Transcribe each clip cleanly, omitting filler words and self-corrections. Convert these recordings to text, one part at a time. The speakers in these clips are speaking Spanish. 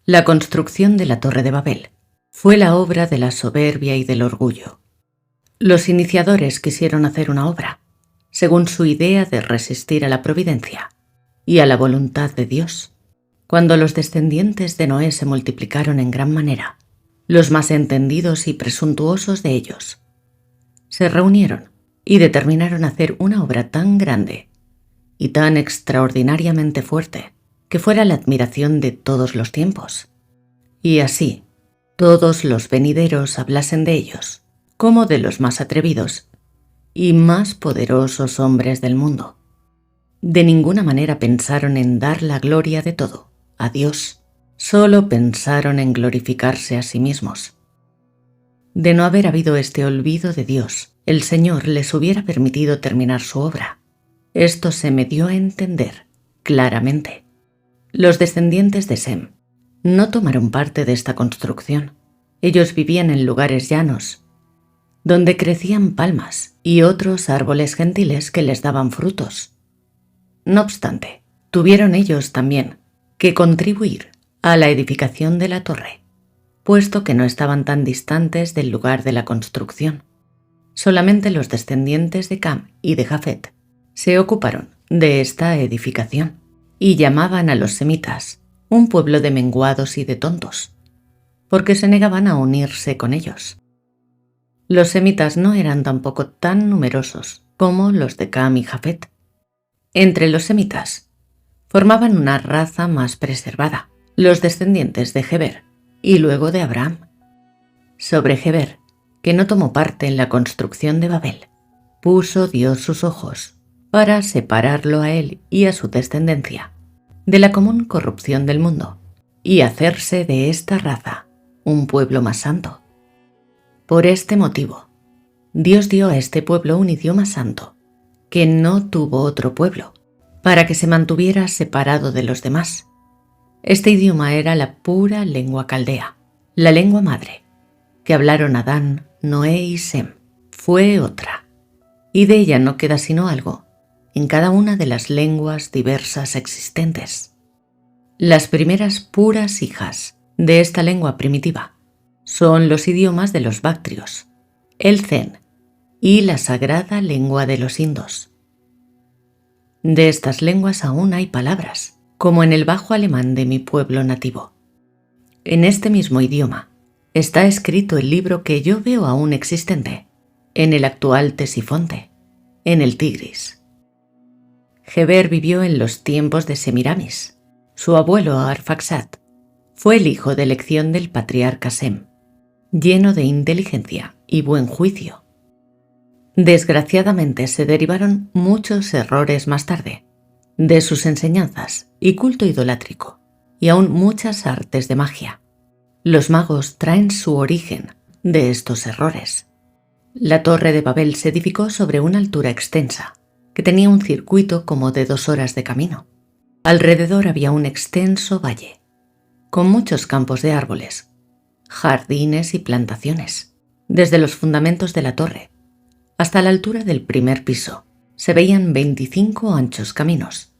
La construcción de la Torre de Babel fue la obra de la soberbia y del orgullo. Los iniciadores quisieron hacer una obra, según su idea de resistir a la providencia y a la voluntad de Dios. Cuando los descendientes de Noé se multiplicaron en gran manera, los más entendidos y presuntuosos de ellos se reunieron y determinaron hacer una obra tan grande y tan extraordinariamente fuerte que fuera la admiración de todos los tiempos. Y así, todos los venideros hablasen de ellos como de los más atrevidos y más poderosos hombres del mundo. De ninguna manera pensaron en dar la gloria de todo a Dios, solo pensaron en glorificarse a sí mismos. De no haber habido este olvido de Dios, el Señor les hubiera permitido terminar su obra. Esto se me dio a entender claramente. Los descendientes de Sem no tomaron parte de esta construcción. Ellos vivían en lugares llanos, donde crecían palmas y otros árboles gentiles que les daban frutos. No obstante, tuvieron ellos también que contribuir a la edificación de la torre, puesto que no estaban tan distantes del lugar de la construcción. Solamente los descendientes de Cam y de Jafet se ocuparon de esta edificación y llamaban a los semitas un pueblo de menguados y de tontos, porque se negaban a unirse con ellos. Los semitas no eran tampoco tan numerosos como los de Cam y Jafet. Entre los semitas formaban una raza más preservada, los descendientes de Heber y luego de Abraham. Sobre Heber, que no tomó parte en la construcción de Babel, puso Dios sus ojos para separarlo a él y a su descendencia de la común corrupción del mundo y hacerse de esta raza un pueblo más santo. Por este motivo, Dios dio a este pueblo un idioma santo que no tuvo otro pueblo, para que se mantuviera separado de los demás. Este idioma era la pura lengua caldea, la lengua madre, que hablaron Adán, Noé y Sem. Fue otra, y de ella no queda sino algo en cada una de las lenguas diversas existentes. Las primeras puras hijas de esta lengua primitiva son los idiomas de los bactrios, el zen y la sagrada lengua de los indos. De estas lenguas aún hay palabras, como en el bajo alemán de mi pueblo nativo. En este mismo idioma está escrito el libro que yo veo aún existente en el actual Ctesifonte, en el Tigris. Heber vivió en los tiempos de Semiramis. Su abuelo Arfaxad fue el hijo de elección del patriarca Sem, lleno de inteligencia y buen juicio. Desgraciadamente se derivaron muchos errores más tarde de sus enseñanzas y culto idolátrico, y aún muchas artes de magia. Los magos traen su origen de estos errores. La Torre de Babel se edificó sobre una altura extensa, que tenía un circuito como de 2 horas de camino. Alrededor había un extenso valle, con muchos campos de árboles, jardines y plantaciones. Desde los fundamentos de la torre hasta la altura del primer piso se veían 25 anchos caminos,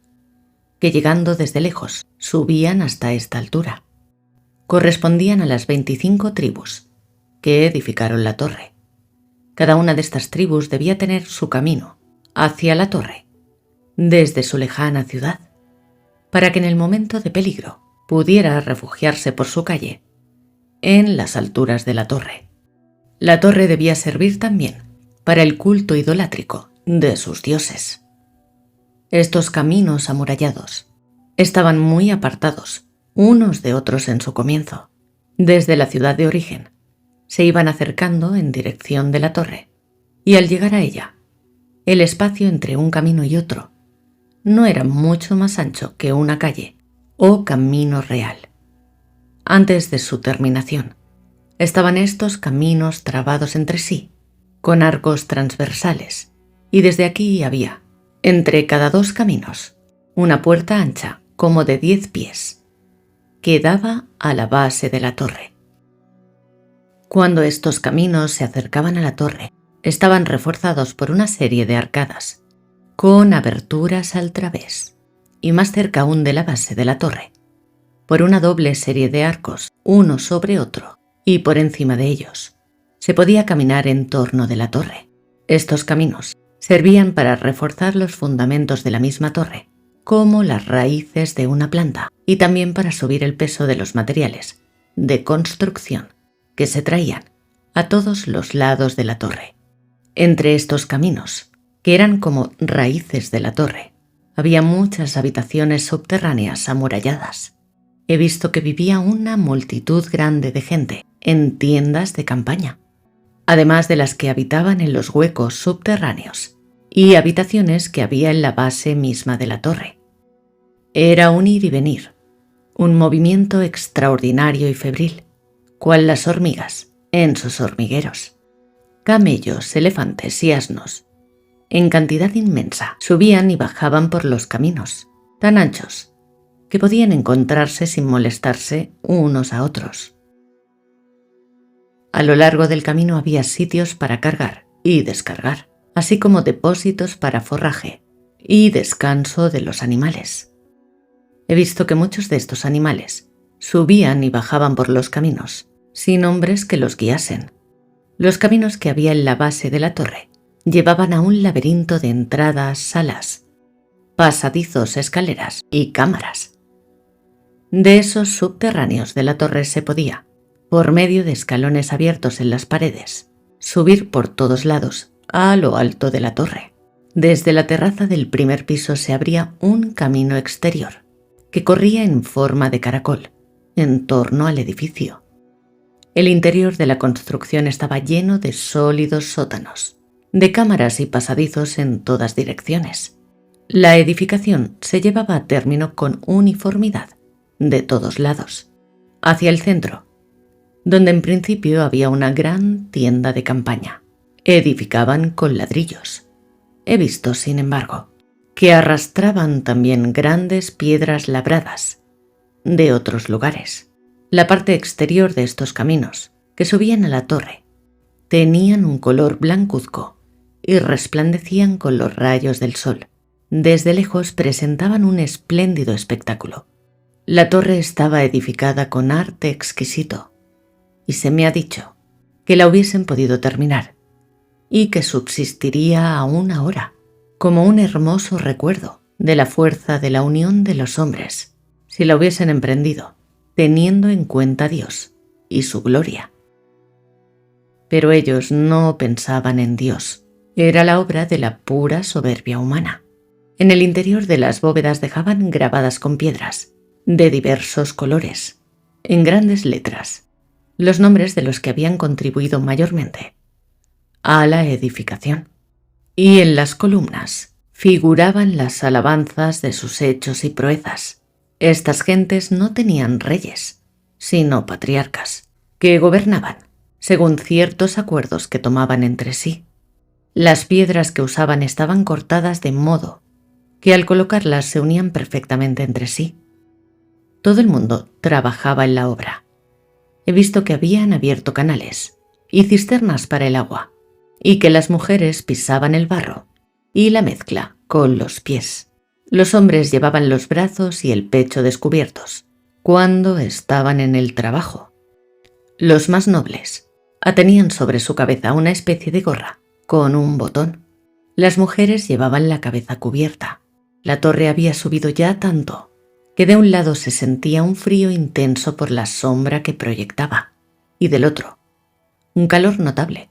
que llegando desde lejos subían hasta esta altura. Correspondían a las 25 tribus que edificaron la torre. Cada una de estas tribus debía tener su camino hacia la torre, desde su lejana ciudad, para que en el momento de peligro pudiera refugiarse por su calle en las alturas de la torre. La torre debía servir también para el culto idolátrico de sus dioses. Estos caminos amurallados estaban muy apartados unos de otros en su comienzo. Desde la ciudad de origen se iban acercando en dirección de la torre, y al llegar a ella, el espacio entre un camino y otro no era mucho más ancho que una calle o camino real. Antes de su terminación, estaban estos caminos trabados entre sí, con arcos transversales, y desde aquí había, entre cada 2 caminos, una puerta ancha como de 10 pies, que daba a la base de la torre. Cuando estos caminos se acercaban a la torre, estaban reforzados por una serie de arcadas, con aberturas al través, y más cerca aún de la base de la torre, por una doble serie de arcos, uno sobre otro, y por encima de ellos. Se podía caminar en torno de la torre. Estos caminos servían para reforzar los fundamentos de la misma torre, como las raíces de una planta, y también para subir el peso de los materiales de construcción que se traían a todos los lados de la torre. Entre estos caminos, que eran como raíces de la torre, había muchas habitaciones subterráneas amuralladas. He visto que vivía una multitud grande de gente en tiendas de campaña, además de las que habitaban en los huecos subterráneos y habitaciones que había en la base misma de la torre. Era un ir y venir, un movimiento extraordinario y febril, cual las hormigas en sus hormigueros. Camellos, elefantes y asnos, en cantidad inmensa, subían y bajaban por los caminos, tan anchos que podían encontrarse sin molestarse unos a otros. A lo largo del camino había sitios para cargar y descargar, así como depósitos para forraje y descanso de los animales. He visto que muchos de estos animales subían y bajaban por los caminos, sin hombres que los guiasen. Los caminos que había en la base de la torre llevaban a un laberinto de entradas, salas, pasadizos, escaleras y cámaras. De esos subterráneos de la torre se podía, por medio de escalones abiertos en las paredes, subir por todos lados a lo alto de la torre. Desde la terraza del primer piso se abría un camino exterior que corría en forma de caracol en torno al edificio. El interior de la construcción estaba lleno de sólidos sótanos, de cámaras y pasadizos en todas direcciones. La edificación se llevaba a término con uniformidad de todos lados, hacia el centro, donde en principio había una gran tienda de campaña. Edificaban con ladrillos. He visto, sin embargo, que arrastraban también grandes piedras labradas de otros lugares. La parte exterior de estos caminos, que subían a la torre, tenían un color blancuzco y resplandecían con los rayos del sol. Desde lejos presentaban un espléndido espectáculo. La torre estaba edificada con arte exquisito, y se me ha dicho que la hubiesen podido terminar, y que subsistiría aún ahora, como un hermoso recuerdo de la fuerza de la unión de los hombres, si la hubiesen emprendido, teniendo en cuenta a Dios y su gloria. Pero ellos no pensaban en Dios. Era la obra de la pura soberbia humana. En el interior de las bóvedas dejaban grabadas con piedras de diversos colores, en grandes letras, los nombres de los que habían contribuido mayormente a la edificación. Y en las columnas figuraban las alabanzas de sus hechos y proezas. Estas gentes no tenían reyes, sino patriarcas, que gobernaban según ciertos acuerdos que tomaban entre sí. Las piedras que usaban estaban cortadas de modo que al colocarlas se unían perfectamente entre sí. Todo el mundo trabajaba en la obra. He visto que habían abierto canales y cisternas para el agua, y que las mujeres pisaban el barro y la mezcla con los pies. Los hombres llevaban los brazos y el pecho descubiertos cuando estaban en el trabajo. Los más nobles tenían sobre su cabeza una especie de gorra con un botón. Las mujeres llevaban la cabeza cubierta. La torre había subido ya tanto que de un lado se sentía un frío intenso por la sombra que proyectaba, y del otro, un calor notable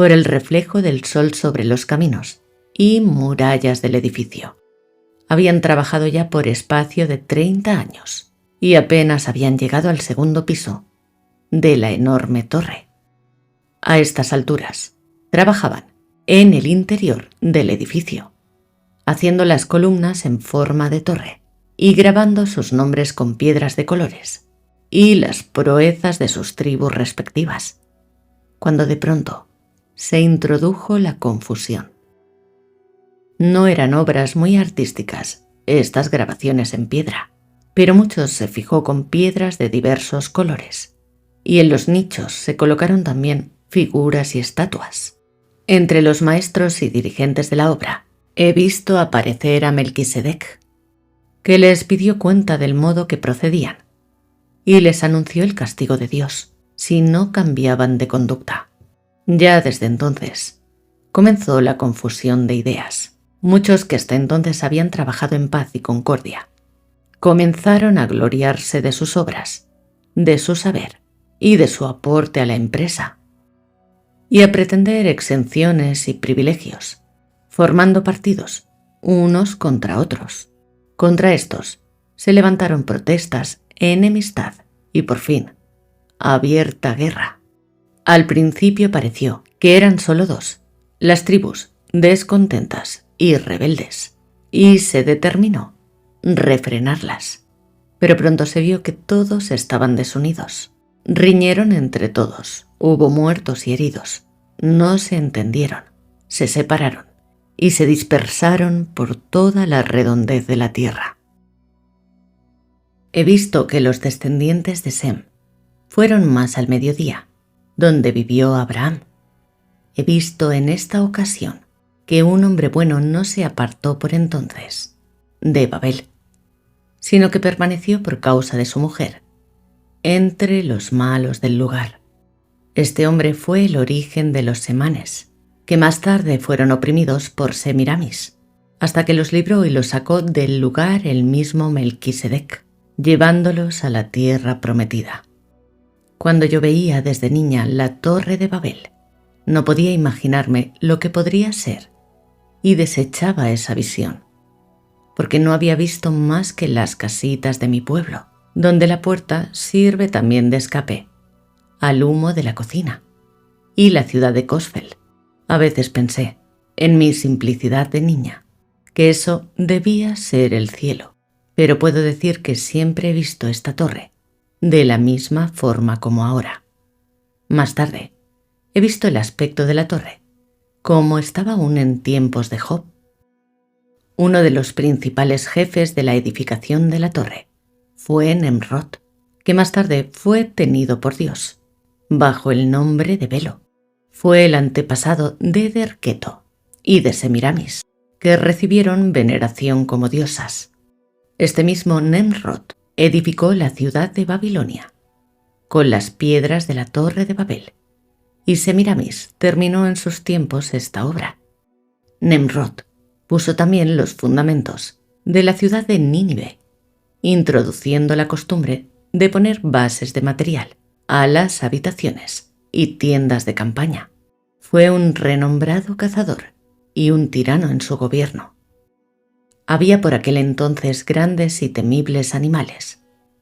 por el reflejo del sol sobre los caminos y murallas del edificio. Habían trabajado ya por espacio de 30 años y apenas habían llegado al segundo piso de la enorme torre. A estas alturas, trabajaban en el interior del edificio, haciendo las columnas en forma de torre y grabando sus nombres con piedras de colores y las proezas de sus tribus respectivas, cuando de pronto se introdujo la confusión. No eran obras muy artísticas estas grabaciones en piedra, pero muchos se fijó con piedras de diversos colores, y en los nichos se colocaron también figuras y estatuas. Entre los maestros y dirigentes de la obra he visto aparecer a Melquisedec, que les pidió cuenta del modo que procedían y les anunció el castigo de Dios si no cambiaban de conducta. Ya desde entonces comenzó la confusión de ideas. Muchos que hasta entonces habían trabajado en paz y concordia comenzaron a gloriarse de sus obras, de su saber y de su aporte a la empresa, y a pretender exenciones y privilegios, formando partidos unos contra otros. Contra estos se levantaron protestas, enemistad y, por fin, abierta guerra. Al principio pareció que eran solo dos, las tribus descontentas y rebeldes, y se determinó refrenarlas. Pero pronto se vio que todos estaban desunidos. Riñeron entre todos, hubo muertos y heridos, no se entendieron, se separaron y se dispersaron por toda la redondez de la tierra. He visto que los descendientes de Sem fueron más al mediodía, donde vivió Abraham. He visto en esta ocasión que un hombre bueno no se apartó por entonces de Babel, sino que permaneció por causa de su mujer, entre los malos del lugar. Este hombre fue el origen de los semanes, que más tarde fueron oprimidos por Semiramis, hasta que los libró y los sacó del lugar el mismo Melquisedec, llevándolos a la tierra prometida. Cuando yo veía desde niña la torre de Babel, no podía imaginarme lo que podría ser, y desechaba esa visión, porque no había visto más que las casitas de mi pueblo, donde la puerta sirve también de escape al humo de la cocina, y la ciudad de Cosfel. A veces pensé, en mi simplicidad de niña, que eso debía ser el cielo, pero puedo decir que siempre he visto esta torre de la misma forma como ahora. Más tarde, he visto el aspecto de la torre, como estaba aún en tiempos de Job. Uno de los principales jefes de la edificación de la torre fue Nemrod, que más tarde fue tenido por Dios, bajo el nombre de Belo. Fue el antepasado de Derketo y de Semiramis, que recibieron veneración como diosas. Este mismo Nemrod edificó la ciudad de Babilonia, con las piedras de la torre de Babel, y Semiramis terminó en sus tiempos esta obra. Nemrod puso también los fundamentos de la ciudad de Nínive, introduciendo la costumbre de poner bases de material a las habitaciones y tiendas de campaña. Fue un renombrado cazador y un tirano en su gobierno. Había por aquel entonces grandes y temibles animales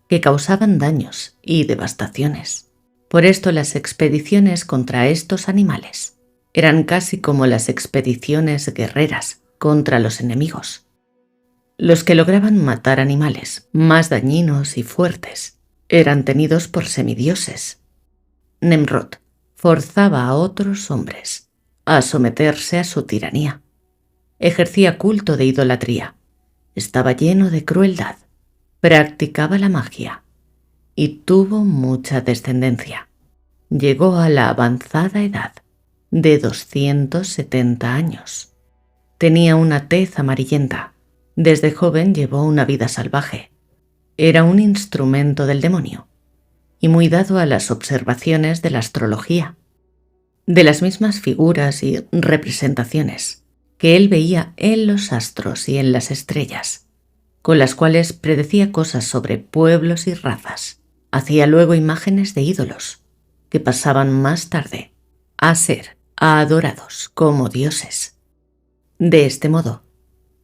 que causaban daños y devastaciones. Por esto las expediciones contra estos animales eran casi como las expediciones guerreras contra los enemigos. Los que lograban matar animales más dañinos y fuertes eran tenidos por semidioses. Nemrod forzaba a otros hombres a someterse a su tiranía. Ejercía culto de idolatría, estaba lleno de crueldad, practicaba la magia y tuvo mucha descendencia. Llegó a la avanzada edad de 270 años. Tenía una tez amarillenta. Desde joven llevó una vida salvaje. Era un instrumento del demonio y muy dado a las observaciones de la astrología, de las mismas figuras y representaciones que él veía en los astros y en las estrellas, con las cuales predecía cosas sobre pueblos y razas. Hacía luego imágenes de ídolos que pasaban más tarde a ser adorados como dioses. De este modo,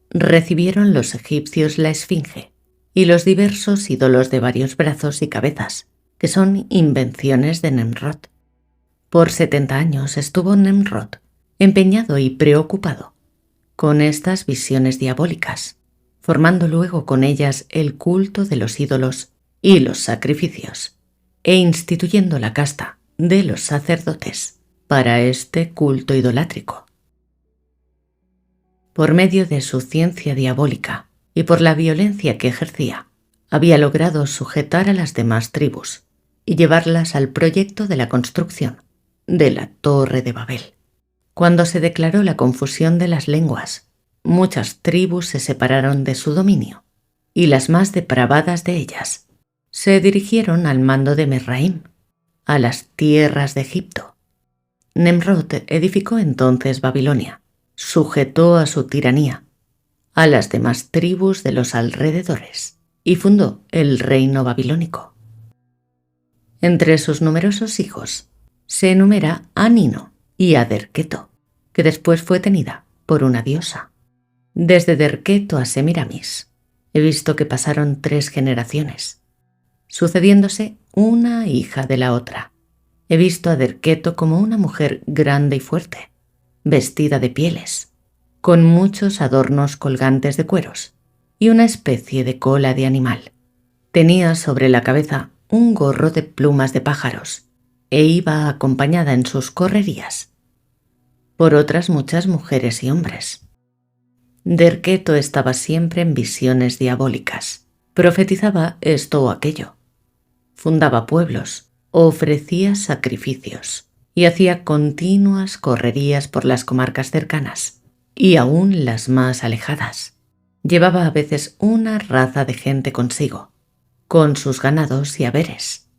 recibieron los egipcios la esfinge y los diversos ídolos de varios brazos y cabezas, que son invenciones de Nemrod. Por 70 años estuvo Nemrod empeñado y preocupado con estas visiones diabólicas, formando luego con ellas el culto de los ídolos y los sacrificios, e instituyendo la casta de los sacerdotes para este culto idolátrico. Por medio de su ciencia diabólica y por la violencia que ejercía, había logrado sujetar a las demás tribus y llevarlas al proyecto de la construcción de la Torre de Babel. Cuando se declaró la confusión de las lenguas, muchas tribus se separaron de su dominio y las más depravadas de ellas se dirigieron al mando de Misraim, a las tierras de Egipto. Nemrod edificó entonces Babilonia, sujetó a su tiranía a las demás tribus de los alrededores y fundó el reino babilónico. Entre sus numerosos hijos se enumera a Nino y a Derketo, que después fue tenida por una diosa. Desde Derketo a Semiramis he visto que pasaron 3 generaciones, sucediéndose una hija de la otra. He visto a Derketo como una mujer grande y fuerte, vestida de pieles, con muchos adornos colgantes de cueros y una especie de cola de animal. Tenía sobre la cabeza un gorro de plumas de pájaros e iba acompañada en sus correrías por otras muchas mujeres y hombres. Derketo estaba siempre en visiones diabólicas, profetizaba esto o aquello, fundaba pueblos, ofrecía sacrificios y hacía continuas correrías por las comarcas cercanas y aún las más alejadas. Llevaba a veces una raza de gente consigo, con sus ganados y haberes.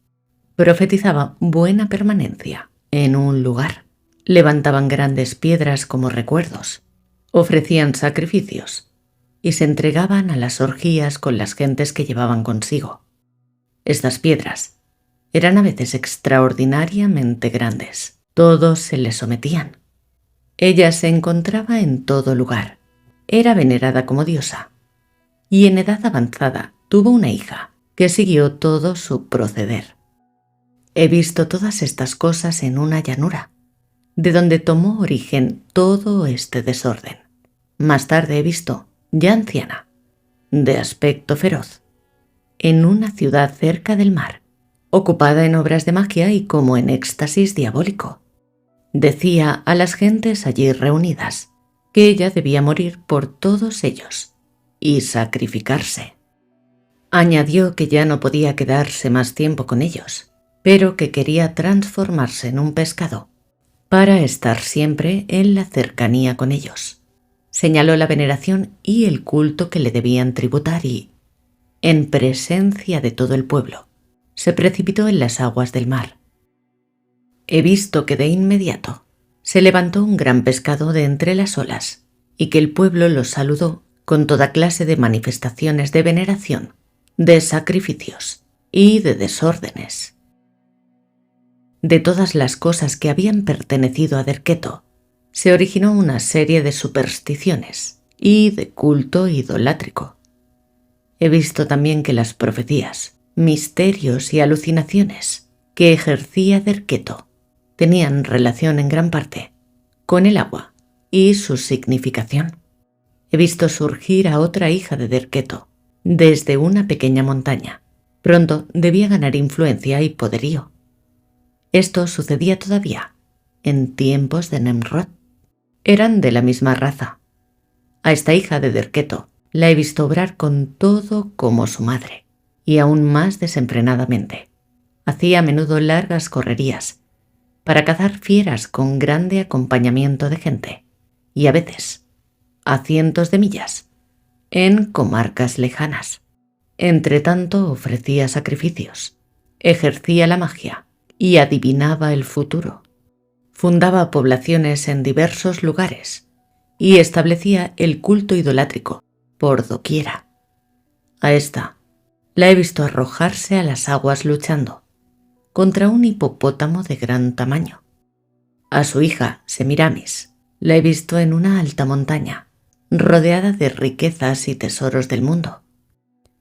Profetizaba buena permanencia en un lugar. Levantaban grandes piedras como recuerdos, ofrecían sacrificios y se entregaban a las orgías con las gentes que llevaban consigo. Estas piedras eran a veces extraordinariamente grandes. Todos se le sometían. Ella se encontraba en todo lugar. Era venerada como diosa y en edad avanzada tuvo una hija que siguió todo su proceder. He visto todas estas cosas en una llanura, de donde tomó origen todo este desorden. Más tarde he visto, ya anciana, de aspecto feroz, en una ciudad cerca del mar, ocupada en obras de magia y como en éxtasis diabólico. Decía a las gentes allí reunidas que ella debía morir por todos ellos y sacrificarse. Añadió que ya no podía quedarse más tiempo con ellos, pero que quería transformarse en un pescado para estar siempre en la cercanía con ellos. Señaló la veneración y el culto que le debían tributar y, en presencia de todo el pueblo, se precipitó en las aguas del mar. He visto que de inmediato se levantó un gran pescado de entre las olas y que el pueblo lo saludó con toda clase de manifestaciones de veneración, de sacrificios y de desórdenes. De todas las cosas que habían pertenecido a Derketo, se originó una serie de supersticiones y de culto idolátrico. He visto también que las profecías, misterios y alucinaciones que ejercía Derketo tenían relación en gran parte con el agua y su significación. He visto surgir a otra hija de Derketo desde una pequeña montaña. Pronto debía ganar influencia y poderío. Esto sucedía todavía en tiempos de Nemrod. Eran de la misma raza. A esta hija de Derketo la he visto obrar con todo como su madre, y aún más desenfrenadamente. Hacía a menudo largas correrías para cazar fieras con grande acompañamiento de gente, y a veces a cientos de millas, en comarcas lejanas. Entretanto ofrecía sacrificios, ejercía la magia y adivinaba el futuro. Fundaba poblaciones en diversos lugares y establecía el culto idolátrico por doquiera. A esta la he visto arrojarse a las aguas luchando contra un hipopótamo de gran tamaño. A su hija, Semiramis, la he visto en una alta montaña, rodeada de riquezas y tesoros del mundo,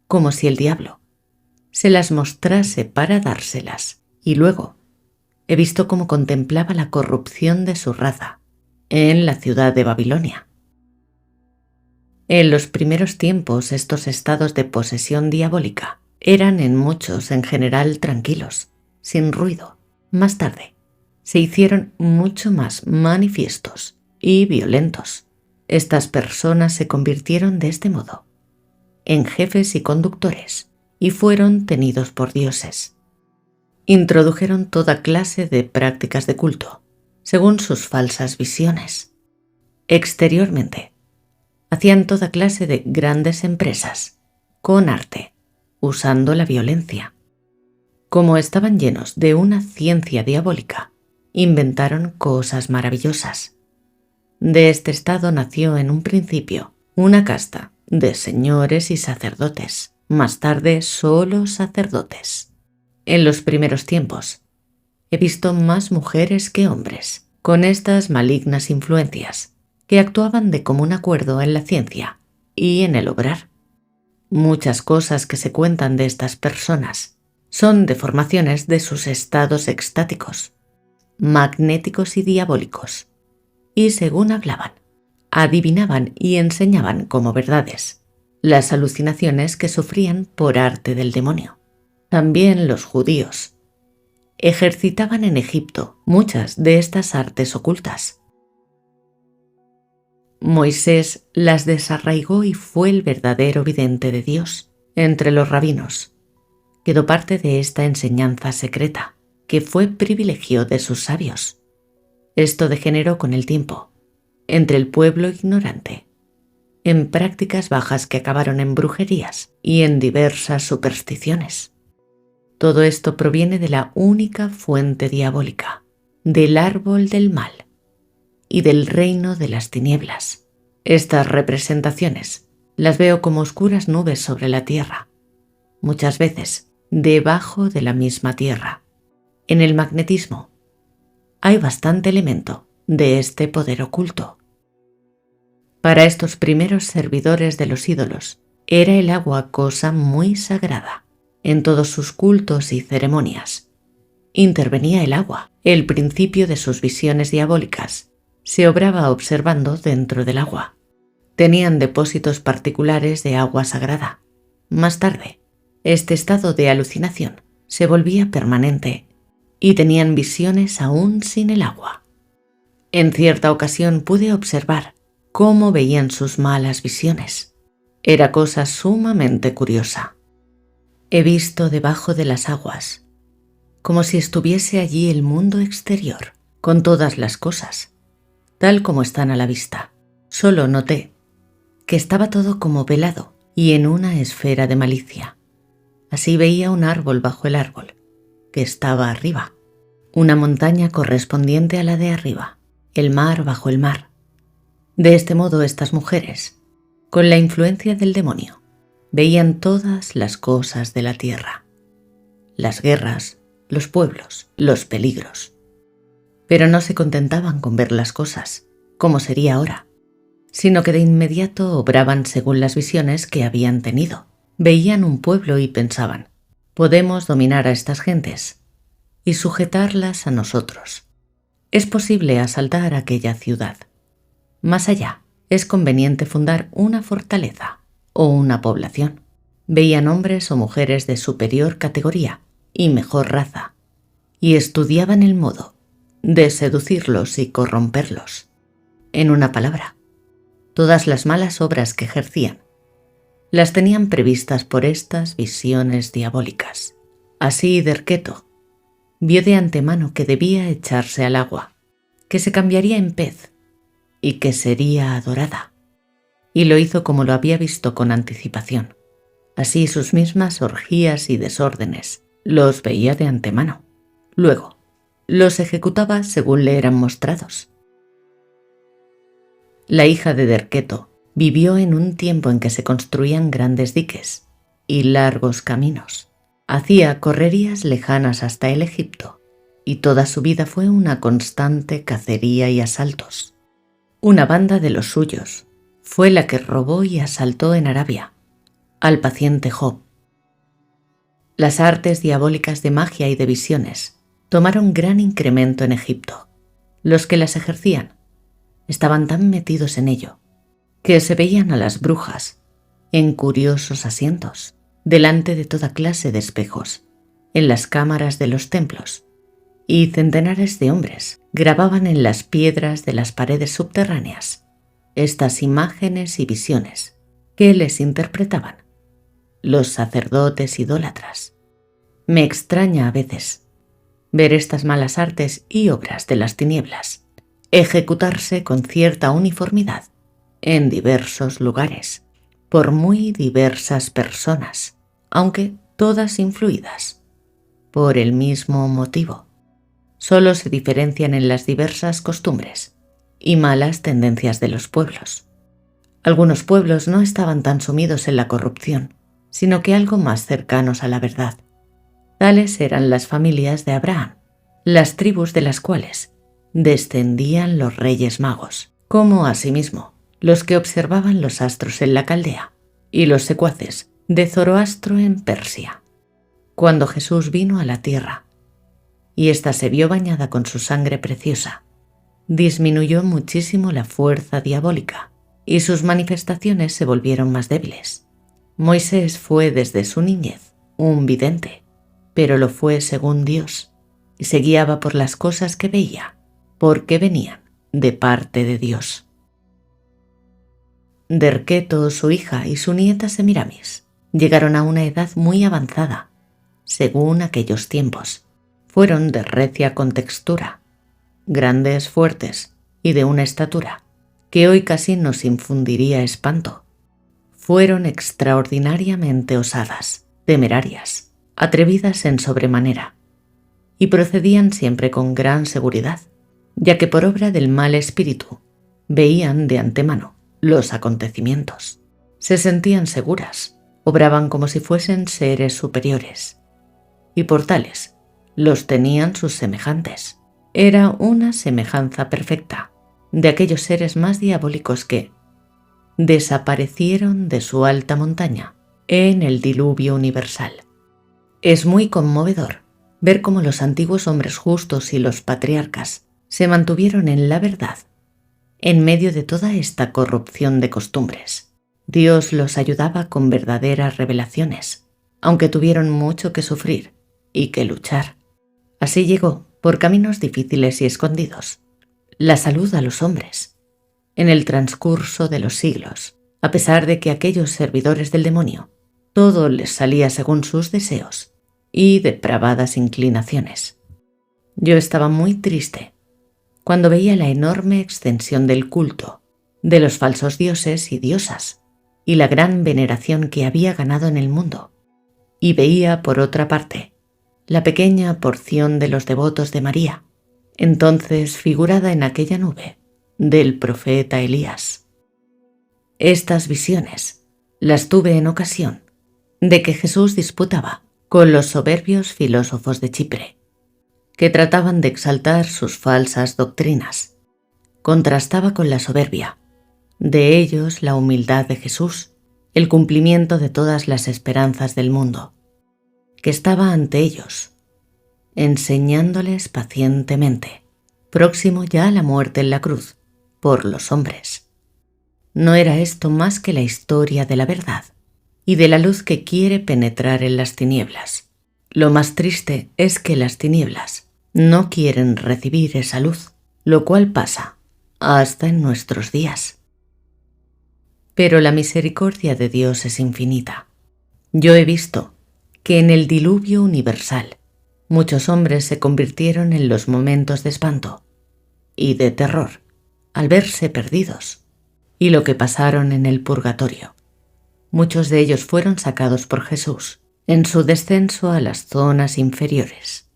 como si el diablo se las mostrase para dárselas, y luego he visto cómo contemplaba la corrupción de su raza en la ciudad de Babilonia. En los primeros tiempos estos estados de posesión diabólica eran en muchos en general tranquilos, sin ruido. Más tarde se hicieron mucho más manifiestos y violentos. Estas personas se convirtieron de este modo en jefes y conductores y fueron tenidos por dioses. Introdujeron toda clase de prácticas de culto, según sus falsas visiones. Exteriormente, hacían toda clase de grandes empresas, con arte, usando la violencia. Como estaban llenos de una ciencia diabólica, inventaron cosas maravillosas. De este estado nació en un principio una casta de señores y sacerdotes, más tarde solo sacerdotes. En los primeros tiempos, he visto más mujeres que hombres, con estas malignas influencias, que actuaban de común acuerdo en la ciencia y en el obrar. Muchas cosas que se cuentan de estas personas son deformaciones de sus estados extáticos, magnéticos y diabólicos, y según hablaban, adivinaban y enseñaban como verdades las alucinaciones que sufrían por arte del demonio. También los judíos ejercitaban en Egipto muchas de estas artes ocultas. Moisés las desarraigó y fue el verdadero vidente de Dios. Entre los rabinos quedó parte de esta enseñanza secreta, que fue privilegio de sus sabios. Esto degeneró con el tiempo, entre el pueblo ignorante, en prácticas bajas que acabaron en brujerías y en diversas supersticiones. Todo esto proviene de la única fuente diabólica, del árbol del mal y del reino de las tinieblas. Estas representaciones las veo como oscuras nubes sobre la tierra, muchas veces debajo de la misma tierra. En el magnetismo hay bastante elemento de este poder oculto. Para estos primeros servidores de los ídolos, era el agua cosa muy sagrada. En todos sus cultos y ceremonias intervenía el agua. El principio de sus visiones diabólicas se obraba observando dentro del agua. Tenían depósitos particulares de agua sagrada. Más tarde, este estado de alucinación se volvía permanente y tenían visiones aún sin el agua. En cierta ocasión pude observar cómo veían sus malas visiones. Era cosa sumamente curiosa. He visto debajo de las aguas, como si estuviese allí el mundo exterior, con todas las cosas, tal como están a la vista. Solo noté que estaba todo como velado y en una esfera de malicia. Así veía un árbol bajo el árbol, que estaba arriba, una montaña correspondiente a la de arriba, el mar bajo el mar. De este modo estas mujeres, con la influencia del demonio, veían todas las cosas de la tierra, las guerras, los pueblos, los peligros. Pero no se contentaban con ver las cosas, como sería ahora, sino que de inmediato obraban según las visiones que habían tenido. Veían un pueblo y pensaban, podemos dominar a estas gentes y sujetarlas a nosotros. Es posible asaltar aquella ciudad. Más allá, es conveniente fundar una fortaleza o una población. Veían hombres o mujeres de superior categoría y mejor raza, y estudiaban el modo de seducirlos y corromperlos. En una palabra, todas las malas obras que ejercían las tenían previstas por estas visiones diabólicas. Así Derketo vio de antemano que debía echarse al agua, que se cambiaría en pez y que sería adorada. Y lo hizo como lo había visto con anticipación. Así sus mismas orgías y desórdenes los veía de antemano. Luego, los ejecutaba según le eran mostrados. La hija de Derketo vivió en un tiempo en que se construían grandes diques y largos caminos. Hacía correrías lejanas hasta el Egipto, y toda su vida fue una constante cacería y asaltos. Una banda de los suyos fue la que robó y asaltó en Arabia al paciente Job. Las artes diabólicas de magia y de visiones tomaron gran incremento en Egipto. Los que las ejercían estaban tan metidos en ello que se veían a las brujas en curiosos asientos, delante de toda clase de espejos, en las cámaras de los templos, y centenares de hombres grababan en las piedras de las paredes subterráneas estas imágenes y visiones que les interpretaban los sacerdotes idólatras. Me extraña a veces ver estas malas artes y obras de las tinieblas ejecutarse con cierta uniformidad en diversos lugares, por muy diversas personas, aunque todas influidas por el mismo motivo. Solo se diferencian en las diversas costumbres y malas tendencias de los pueblos. Algunos pueblos no estaban tan sumidos en la corrupción, sino que algo más cercanos a la verdad. Tales eran las familias de Abraham, las tribus de las cuales descendían los reyes magos, como asimismo los que observaban los astros en la Caldea y los secuaces de Zoroastro en Persia. Cuando Jesús vino a la tierra y ésta se vio bañada con su sangre preciosa, disminuyó muchísimo la fuerza diabólica y sus manifestaciones se volvieron más débiles. Moisés fue desde su niñez un vidente, pero lo fue según Dios, y se guiaba por las cosas que veía, porque venían de parte de Dios. Derketo, su hija, y su nieta Semiramis llegaron a una edad muy avanzada, según aquellos tiempos. Fueron de recia contextura, grandes, fuertes y de una estatura que hoy casi nos infundiría espanto. Fueron extraordinariamente osadas, temerarias, atrevidas en sobremanera, y procedían siempre con gran seguridad, ya que por obra del mal espíritu veían de antemano los acontecimientos. Se sentían seguras, obraban como si fuesen seres superiores, y por tales los tenían sus semejantes. Era una semejanza perfecta de aquellos seres más diabólicos que desaparecieron de su alta montaña en el diluvio universal. Es muy conmovedor ver cómo los antiguos hombres justos y los patriarcas se mantuvieron en la verdad en medio de toda esta corrupción de costumbres. Dios los ayudaba con verdaderas revelaciones, aunque tuvieron mucho que sufrir y que luchar. Así llegó, por caminos difíciles y escondidos, la salud a los hombres. En el transcurso de los siglos, a pesar de que aquellos servidores del demonio, todo les salía según sus deseos y depravadas inclinaciones. Yo estaba muy triste cuando veía la enorme extensión del culto, de los falsos dioses y diosas, y la gran veneración que había ganado en el mundo, y veía, por otra parte, la pequeña porción de los devotos de María, entonces figurada en aquella nube del profeta Elías. Estas visiones las tuve en ocasión de que Jesús disputaba con los soberbios filósofos de Chipre, que trataban de exaltar sus falsas doctrinas. Contrastaba con la soberbia de ellos la humildad de Jesús, el cumplimiento de todas las esperanzas del mundo, que estaba ante ellos, enseñándoles pacientemente, próximo ya a la muerte en la cruz, por los hombres. No era esto más que la historia de la verdad y de la luz que quiere penetrar en las tinieblas. Lo más triste es que las tinieblas no quieren recibir esa luz, lo cual pasa hasta en nuestros días. Pero la misericordia de Dios es infinita. Yo he visto que en el diluvio universal muchos hombres se convirtieron en los momentos de espanto y de terror al verse perdidos, y lo que pasaron en el purgatorio. Muchos de ellos fueron sacados por Jesús en su descenso a las zonas inferiores.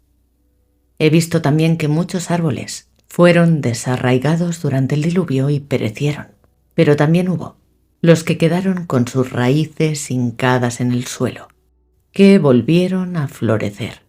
He visto también que muchos árboles fueron desarraigados durante el diluvio y perecieron, pero también hubo los que quedaron con sus raíces hincadas en el suelo, que volvieron a florecer.